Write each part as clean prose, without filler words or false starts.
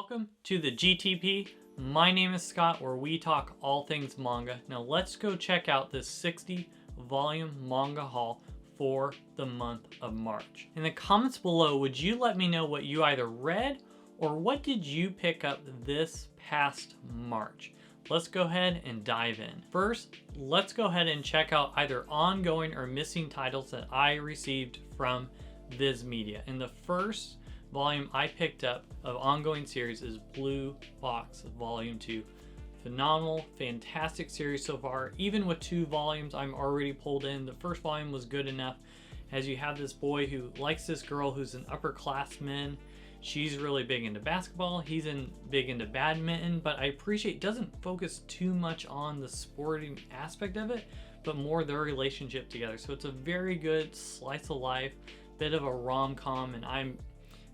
Welcome to the GTP. My name is Scott, where we talk all things manga. Now let's go check out this 60 volume manga haul for the month of March. In the comments below, would you let me know what you either read or what did you pick up this past March? Let's go ahead and dive in. First, let's go ahead and check out either ongoing or missing titles that I received from Viz Media. In the first volume I picked up of ongoing series is Blue Box Volume 2. Phenomenal, fantastic series so far. Even with 2 volumes, I'm already pulled in. The first volume was good enough, as you have this boy who likes this girl who's an upperclassman. She's really big into basketball. He's big into badminton, but I appreciate it doesn't focus too much on the sporting aspect of it, but more their relationship together. So it's a very good slice of life, bit of a rom-com, and I'm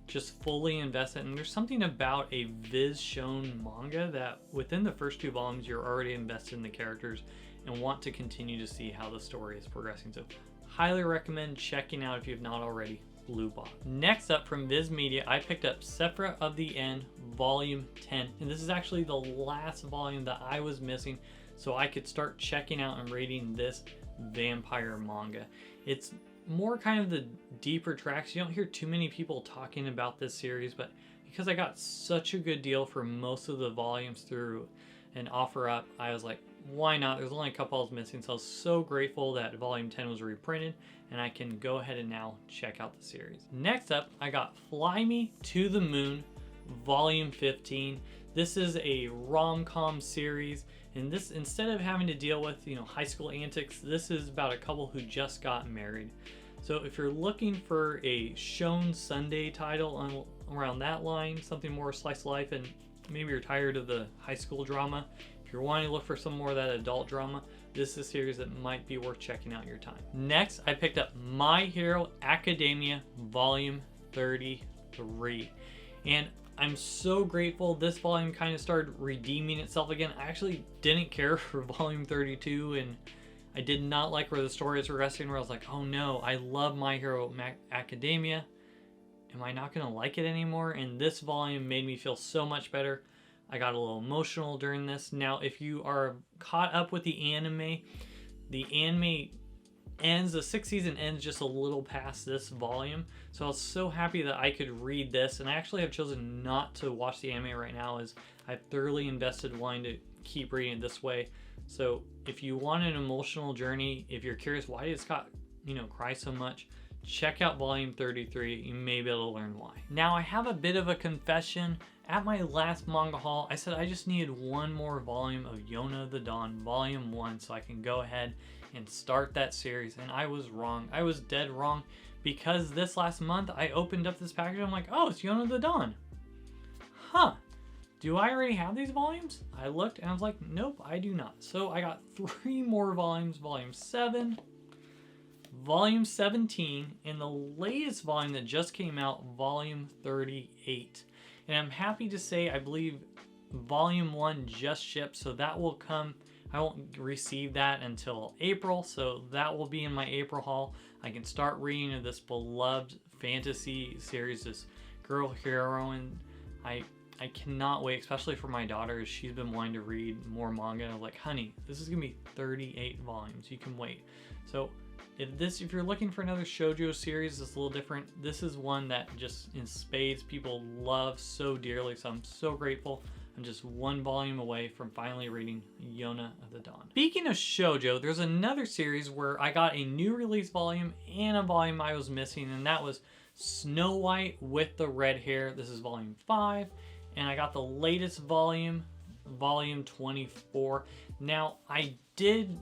just fully invested. And there's something about a Viz shown manga that within the first 2 volumes, you're already invested in the characters and want to continue to see how the story is progressing. So highly recommend checking out if you have not already. Blue Box. Next up from Viz Media, I picked up Sephra of the End Volume 10. And this is actually the last volume that I was missing, so I could start checking out and reading this vampire manga. It's more kind of the deeper tracks. You don't hear too many people talking about this series, but because I got such a good deal for most of the volumes through an offer up, I was like, why not? There's only a couple I was missing, so I was so grateful that Volume 10 was reprinted and I can go ahead and now check out the series. Next up, I got Fly Me to the Moon Volume 15. This is a rom-com series, and this, instead of having to deal with, high school antics, this is about a couple who just got married. So if you're looking for a shown Sunday title around that line, something more slice of life, and maybe you're tired of the high school drama, if you're wanting to look for some more of that adult drama, this is a series that might be worth checking out your time. Next, I picked up My Hero Academia Volume 33. And I'm so grateful. This volume kind of started redeeming itself again. I actually didn't care for Volume 32, and I did not like where the story is progressing, where I was like, oh no, I love My Hero Academia. Am I not going to like it anymore? And this volume made me feel so much better. I got a little emotional during this. Now, if you are caught up with the anime ends, the 6th season ends just a little past this volume. So I was so happy that I could read this, and I actually have chosen not to watch the anime right now, as I've thoroughly invested wanting to keep reading it this way. So if you want an emotional journey, if you're curious why did Scott, cry so much, check out Volume 33. You may be able to learn why. Now I have a bit of a confession. At my last manga haul, I said I just needed one more volume of Yona the Dawn Volume 1 so I can go ahead and start that series, and I was wrong. I was dead wrong, because this last month I opened up this package. I'm like, oh, it's Yona the Dawn. Huh. Do I already have these volumes? I looked and I was like, nope, I do not. So I got 3 more volumes, Volume 7, Volume 17, and the latest volume that just came out, Volume 38. And I'm happy to say, I believe Volume 1 just shipped, so that will come. I won't receive that until April, so that will be in my April haul. I can start reading this beloved fantasy series, this girl heroine. I cannot wait, especially for my daughter. She's been wanting to read more manga. I'm like, honey, this is gonna be 38 volumes. You can wait. So if you're looking for another shoujo series that's a little different, this is one that just in spades people love so dearly. So I'm so grateful. I'm just 1 volume away from finally reading Yona of the Dawn. Speaking of shoujo, there's another series where I got a new release volume and a volume I was missing, and that was Snow White with the Red Hair. This is Volume 5, and I got the latest volume, Volume 24. Now, I did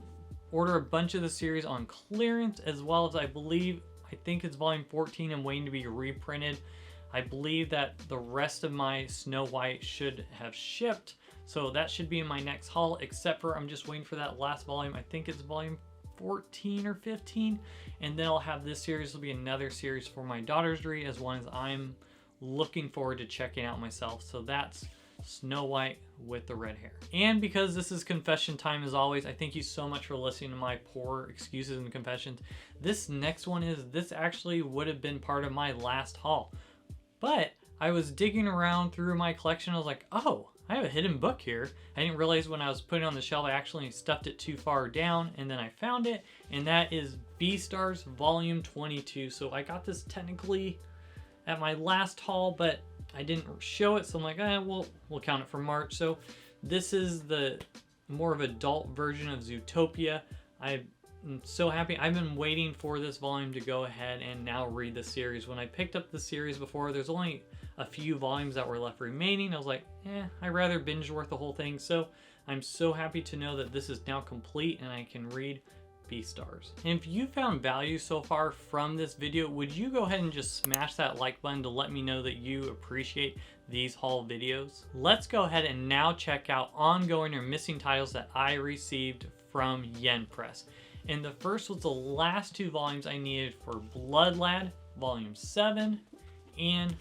order a bunch of the series on clearance, as well as I think it's Volume 14 and waiting to be reprinted. I believe that the rest of my Snow White should have shipped, so that should be in my next haul, except for I'm just waiting for that last volume. I think it's Volume 14 or 15, and then I'll have this series. Will be another series for my daughters to read, as one as I'm looking forward to checking out myself. So that's Snow White with the Red Hair. And because this is confession time as always, I thank you so much for listening to my poor excuses and confessions. This next one actually would have been part of my last haul, but I was digging around through my collection. I was like, oh, I have a hidden book here. I didn't realize when I was putting it on the shelf, I actually stuffed it too far down, and then I found it, and that is Beastars Volume 22. So I got this technically at my last haul, but I didn't show it, so I'm like, we'll count it for March. So this is the more of adult version of Zootopia. I'm so happy. I've been waiting for this volume to go ahead and now read the series. When I picked up the series before, there's only a few volumes that were left remaining. I was like, I'd rather binge worth the whole thing. So I'm so happy to know that this is now complete and I can read Beastars. And if you found value so far from this video, would you go ahead and just smash that like button to let me know that you appreciate these haul videos? Let's go ahead and now check out ongoing or missing titles that I received from Yen Press. And the first was the last two volumes I needed for Blood Lad, Volume 7 and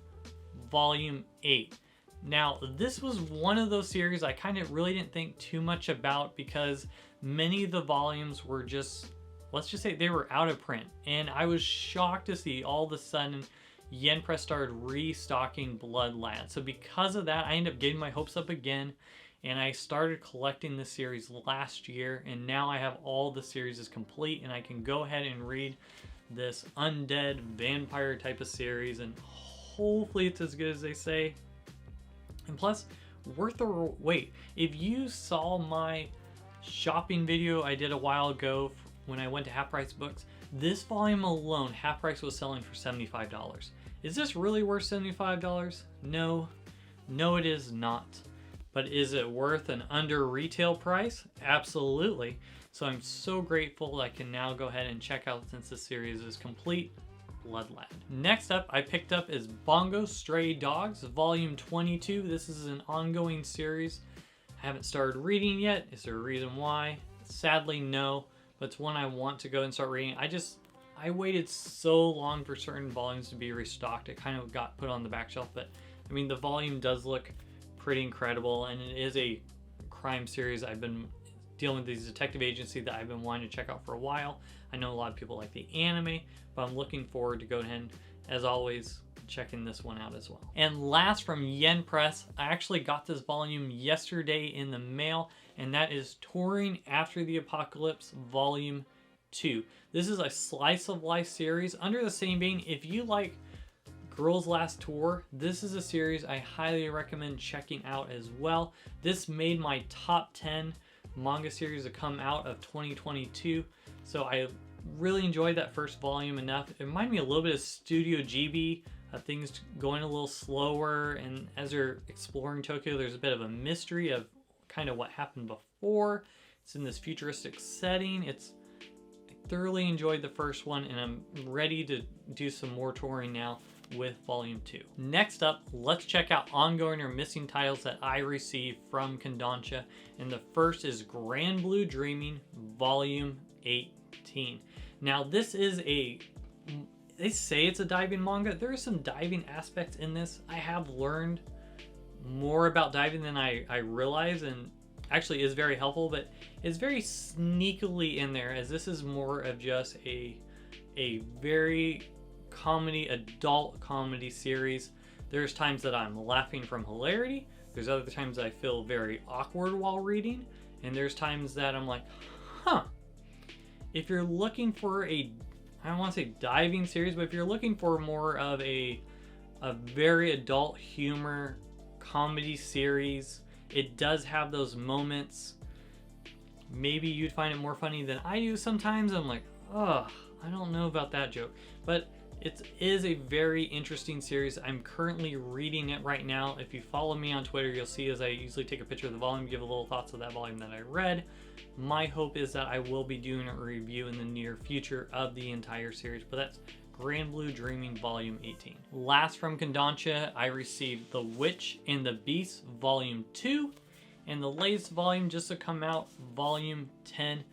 Volume 8. Now, this was one of those series I kind of really didn't think too much about because many of the volumes were just, let's just say they were out of print. And I was shocked to see all of a sudden Yen Press started restocking Blood Lad. So because of that, I ended up getting my hopes up again. And I started collecting this series last year, and now I have all the series is complete, and I can go ahead and read this undead vampire type of series, and hopefully it's as good as they say. And plus, worth the wait. If you saw my shopping video I did a while ago when I went to Half Price Books, this volume alone, Half Price was selling for $75. Is this really worth $75? No, it is not. But is it worth an under retail price? Absolutely. So I'm so grateful I can now go ahead and check out, since the series is complete, Blood Lad. Next up, I picked up is Bongo Stray Dogs, Volume 22. This is an ongoing series. I haven't started reading yet. Is there a reason why? Sadly, no. But it's one I want to go and start reading. I waited so long for certain volumes to be restocked. It kind of got put on the back shelf. But I mean, the volume does look pretty incredible, and it is a crime series. I've been dealing with these detective agency that I've been wanting to check out for a while. I know a lot of people like the anime, but I'm looking forward to go ahead and, as always, checking this one out as well. And last from Yen Press, I actually got this volume yesterday in the mail, and that is Touring After the Apocalypse Volume 2. This is a slice of life series under the same vein. If you like Girls Last Tour, this is a series I highly recommend checking out as well. This made my top 10 manga series to come out of 2022. So I really enjoyed that first volume enough. It reminded me a little bit of Studio Ghibli, things going a little slower, and as they're exploring Tokyo, there's a bit of a mystery of kind of what happened before. It's in this futuristic setting. I thoroughly enjoyed the first one, and I'm ready to do some more touring now with Volume 2. Next up, let's check out ongoing or missing titles that I received from KODANSHA, and the first is Grand Blue Dreaming Volume 18. Now this is they say it's a diving manga. There are some diving aspects in this. I have learned more about diving than I realize, and actually is very helpful, but it's very sneakily in there, as this is more of just a very adult comedy series. There's times that I'm laughing from hilarity. There's other times I feel very awkward while reading. And there's times that I'm like, if you're looking for I don't want to say diving series, but if you're looking for more of a very adult humor comedy series, it does have those moments. Maybe you'd find it more funny than I do sometimes. I'm like, I don't know about that joke. But it is a very interesting series. I'm currently reading it right now. If you follow me on Twitter, you'll see as I usually take a picture of the volume, give a little thoughts of that volume that I read. My hope is that I will be doing a review in the near future of the entire series, but that's Grand Blue Dreaming Volume 18. Last from KODANSHA, I received The Witch and the Beast Volume 2, and the latest volume just to come out, Volume 10.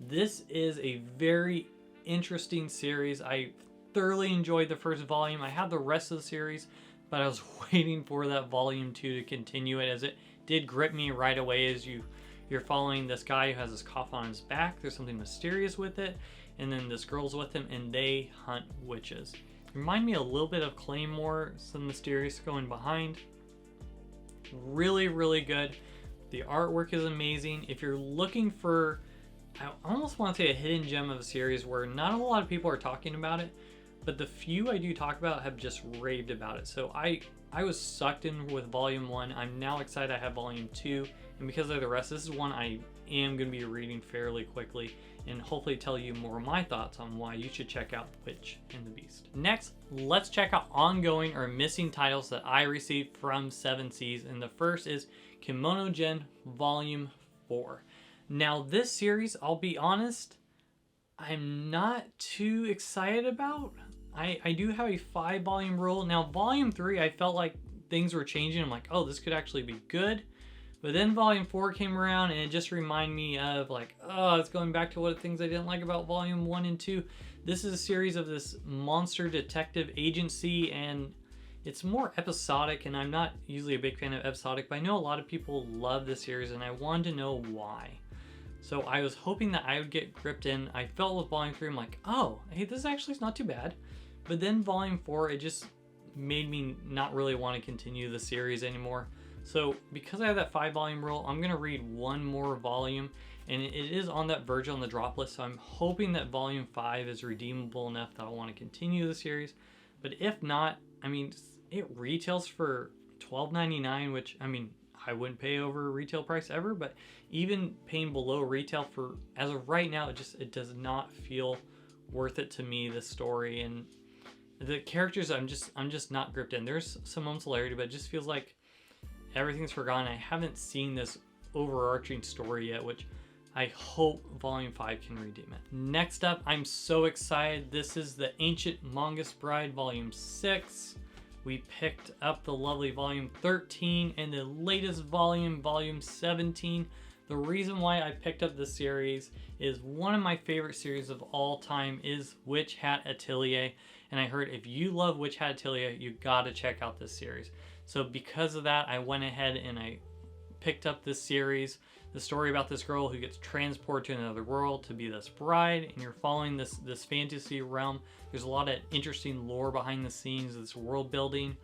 This is a very interesting series. I thoroughly enjoyed the first volume. I have the rest of the series, but I was waiting for that Volume 2 to continue it, as it did grip me right away. As you're following this guy who has his cough on his back. There's something mysterious with it, and then this girl's with him, and they hunt witches. Remind me a little bit of Claymore, some mysterious going behind. Really, really good. The artwork is amazing. If you're looking for, I almost want to say a hidden gem of a series where not a lot of people are talking about it, but the few I do talk about have just raved about it. So I was sucked in with volume 1. I'm now excited I have volume 2, and because of the rest, this is one I am going to be reading fairly quickly and hopefully tell you more of my thoughts on why you should check out The Witch and the Beast. Next, let's check out ongoing or missing titles that I received from 7 Seas, and the first is Kimono Gen Volume 4. Now this series, I'll be honest, I'm not too excited about. I do have a 5-volume rule. Now volume 3, I felt like things were changing. I'm like, oh, this could actually be good. But then volume 4 came around and it just reminded me of like, oh, it's going back to what things I didn't like about volume 1 and 2. This is a series of this monster detective agency, and it's more episodic, and I'm not usually a big fan of episodic, but I know a lot of people love this series and I wanted to know why. So I was hoping that I would get gripped in. I felt with volume 3, I'm like, oh, hey, this actually is not too bad. But then volume 4, it just made me not really want to continue the series anymore. So because I have that 5-volume rule, I'm going to read one more volume, and it is on that verge on the drop list. So I'm hoping that volume 5 is redeemable enough that I want to continue the series. But if not, I mean, it retails for $12.99, which, I mean, I wouldn't pay over retail price ever, but even paying below retail for, as of right now, it does not feel worth it to me, this story. And the characters, I'm just not gripped in. There's some moments of hilarity, but it just feels like everything's forgotten. I haven't seen this overarching story yet, which I hope volume 5 can redeem it. Next up, I'm so excited. This is the Ancient Mongoose Bride volume 6. We picked up the lovely volume 13 and the latest volume, volume 17. The reason why I picked up this series is one of my favorite series of all time is Witch Hat Atelier. And I heard if you love Witch Hat Atelier, you gotta check out this series. So because of that, I went ahead and I picked up this series. The story about this girl who gets transported to another world to be this bride, and you're following this fantasy realm. There's a lot of interesting lore behind the scenes, this world building.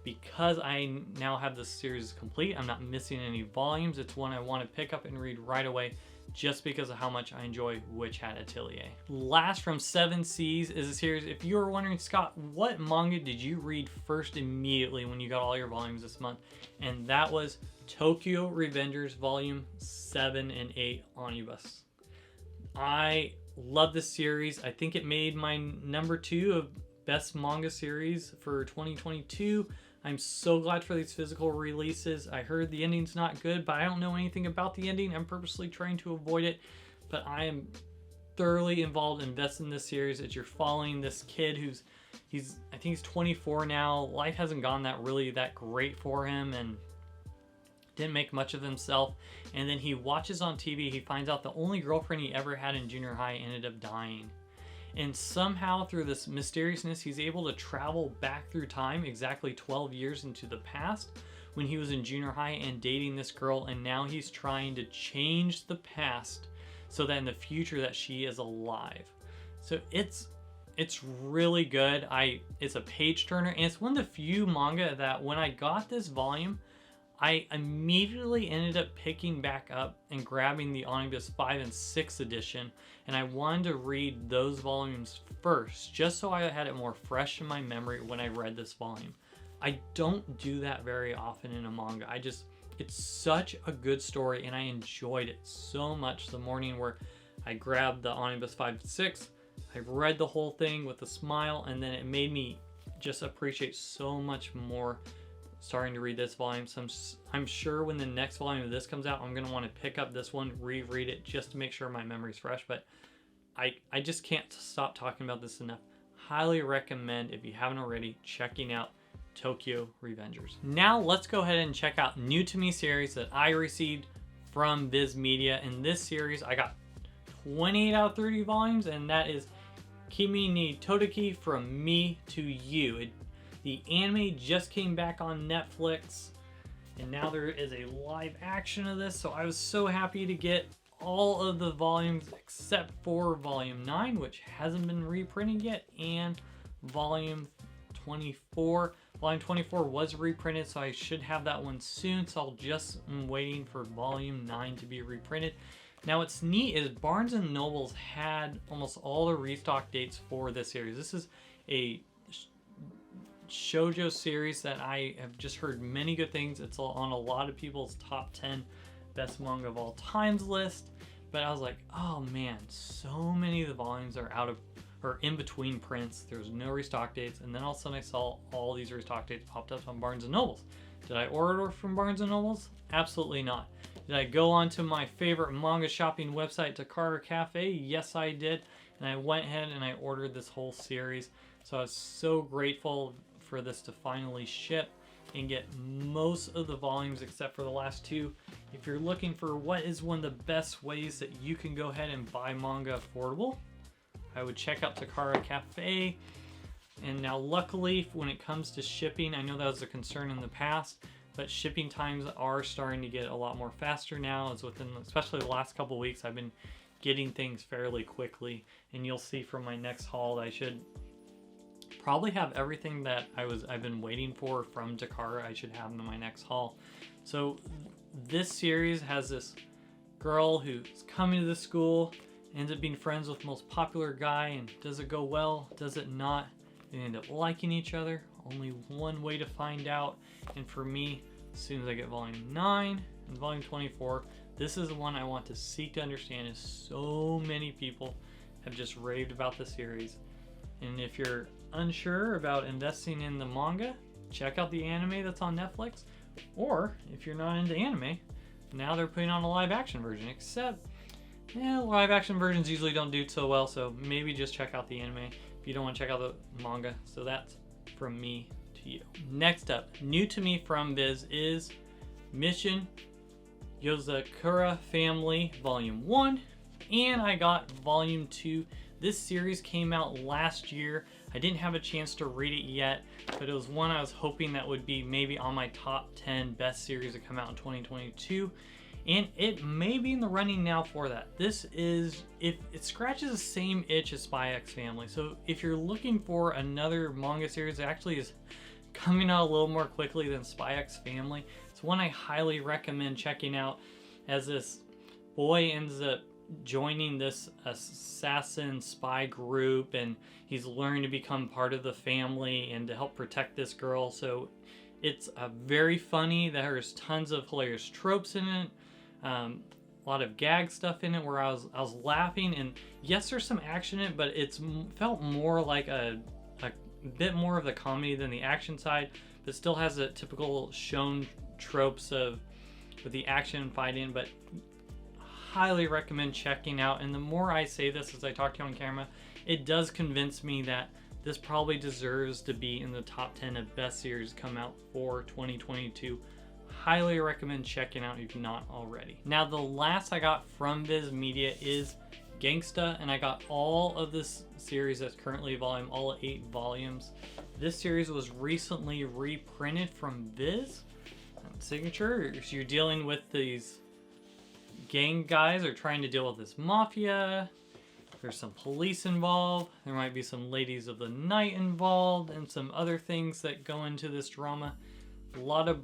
Because I now have this series complete, I'm not missing any volumes. It's one I want to pick up and read right away just because of how much I enjoy Witch Hat Atelier. Last from 7 Seas is a series. If you were wondering, Scott, what manga did you read first immediately when you got all your volumes this month? And that was Tokyo Revengers Volume 7 and 8 Omnibus. I love this series. I think it made my number 2 of best manga series for 2022. I'm so glad for these physical releases. I heard the ending's not good, but I don't know anything about the ending. I'm purposely trying to avoid it, but I am thoroughly involved, invested in this series. As you're following this kid I think he's 24 now. Life hasn't gone that great for him, and didn't make much of himself. And then he watches on TV, he finds out the only girlfriend he ever had in junior high ended up dying. And somehow through this mysteriousness, he's able to travel back through time exactly 12 years into the past when he was in junior high and dating this girl. And now he's trying to change the past so that in the future that she is alive. So it's really good. It's a page turner, and it's one of the few manga that when I got this volume, I immediately ended up picking back up and grabbing the Omnibus 5 and 6 edition, and I wanted to read those volumes first, just so I had it more fresh in my memory when I read this volume. I don't do that very often in a manga. It's such a good story, and I enjoyed it so much the morning where I grabbed the Omnibus 5 and 6, I read the whole thing with a smile, and then it made me just appreciate so much more starting to read this volume. So I'm sure when the next volume of this comes out, I'm going to want to pick up this one, reread it just to make sure my memory's fresh. But I just can't stop talking about this enough. Highly recommend, if you haven't already, checking out Tokyo Revengers. Now let's go ahead and check out new to me series that I received from Viz Media. In this series, I got 28 out of 30 volumes, and that is Kimi ni Todoki From Me to You. The anime just came back on Netflix, and now there is a live action of this, so I was so happy to get all of the volumes except for volume 9, which hasn't been reprinted yet, and volume 24. Volume 24 was reprinted, so I should have that one soon. So I'll just am waiting for volume 9 to be reprinted. Now what's neat is Barnes & Noble's had almost all the restock dates for this series. This is a shoujo series that I have just heard many good things. It's on a lot of people's top 10 best manga of all times list. But I was like, oh man, so many of the volumes are out of or in between prints. There's no restock dates, and then all of a sudden I saw all these restock dates popped up on Barnes & Noble's. Did I order from Barnes & Noble's? Absolutely not. Did I go onto my favorite manga shopping website, Takara Cafe? Yes, I did. And I went ahead and I ordered this whole series. So I was so grateful for this to finally ship and get most of the volumes except for the last two. If you're looking for what is one of the best ways that you can go ahead and buy manga affordable, I would check out Takara Cafe. And now luckily when it comes to shipping, I know that was a concern in the past, but shipping times are starting to get a lot more faster now. As within, especially the last couple weeks, I've been getting things fairly quickly. And you'll see from my next haul, I should probably have everything that I've been waiting for from Takara. I should have in my next haul. So this series has this girl who's coming to the school, ends up being friends with the most popular guy, and does it go well? Does it not? They end up liking each other. Only one way to find out. And for me, as soon as I get volume 9 and volume 24, this is the one I want to seek to understand, as so many people have just raved about the series. And if you're unsure about investing in the manga, check out the anime that's on Netflix. Or if you're not into anime, now they're putting on a live action version, except live action versions usually don't do so well, so maybe just check out the anime if you don't want to check out the manga. So that's from me to you. Next up, new to me from Viz is Mission Yozakura Family Volume 1, and I got Volume 2. This series came out last year. I didn't have a chance to read it yet, but it was one I was hoping that would be maybe on my top 10 best series that come out in 2022. And it may be in the running now for that. This is, if it scratches the same itch as Spy X Family. So if you're looking for another manga series that actually is coming out a little more quickly than Spy X Family, it's one I highly recommend checking out, as this boy ends up joining this assassin spy group, and he's learning to become part of the family and to help protect this girl. So it's very funny. There's tons of hilarious tropes in it. A lot of gag stuff in it where I was laughing, and yes, there's some action in it, but it's felt more like a bit more of the comedy than the action side, but still has the typical shown tropes of with the action and fighting. But highly recommend checking out. And the more I say this as I talk to you on camera, it does convince me that this probably deserves to be in the top 10 of best series come out for 2022. Highly recommend checking out if you're not already. Now the last I got from Viz Media is Gangsta, and I got all of this series that's currently all 8 volumes. This series was recently reprinted from Viz Signature. So you're dealing with these gang guys are trying to deal with this mafia. There's some police involved. There might be some ladies of the night involved, and some other things that go into this drama. A lot of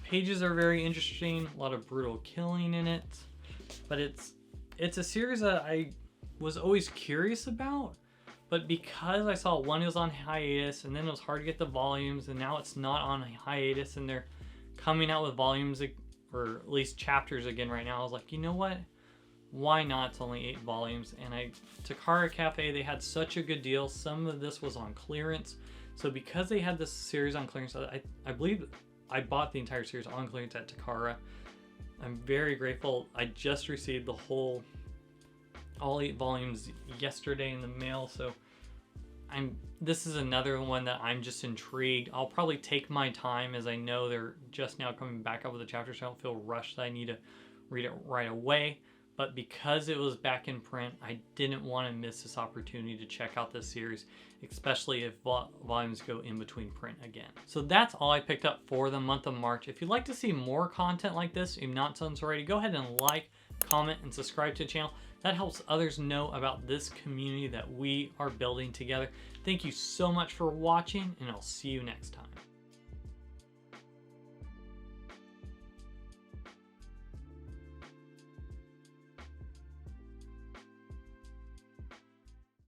pages are very interesting. A lot of brutal killing in it. But it's a series that I was always curious about. But because I saw one was on hiatus, and then it was hard to get the volumes, and now it's not on hiatus, and they're coming out with volumes, or at least chapters again right now, I was like, you know what? Why not? It's only 8 volumes. And Takara Cafe, they had such a good deal. Some of this was on clearance. So because they had this series on clearance, I believe I bought the entire series on clearance at Takara. I'm very grateful. I just received all 8 volumes yesterday in the mail. So this is another one that I'm just intrigued. I'll probably take my time, as I know they're just now coming back up with the chapters, so I don't feel rushed that I need to read it right away. But because it was back in print, I didn't want to miss this opportunity to check out this series, especially if volumes go in between print again. So that's all I picked up for the month of March. If you'd like to see more content like this, if not done already, go ahead and like, comment, and subscribe to the channel. That helps others know about this community that we are building together. Thank you so much for watching, and I'll see you next time.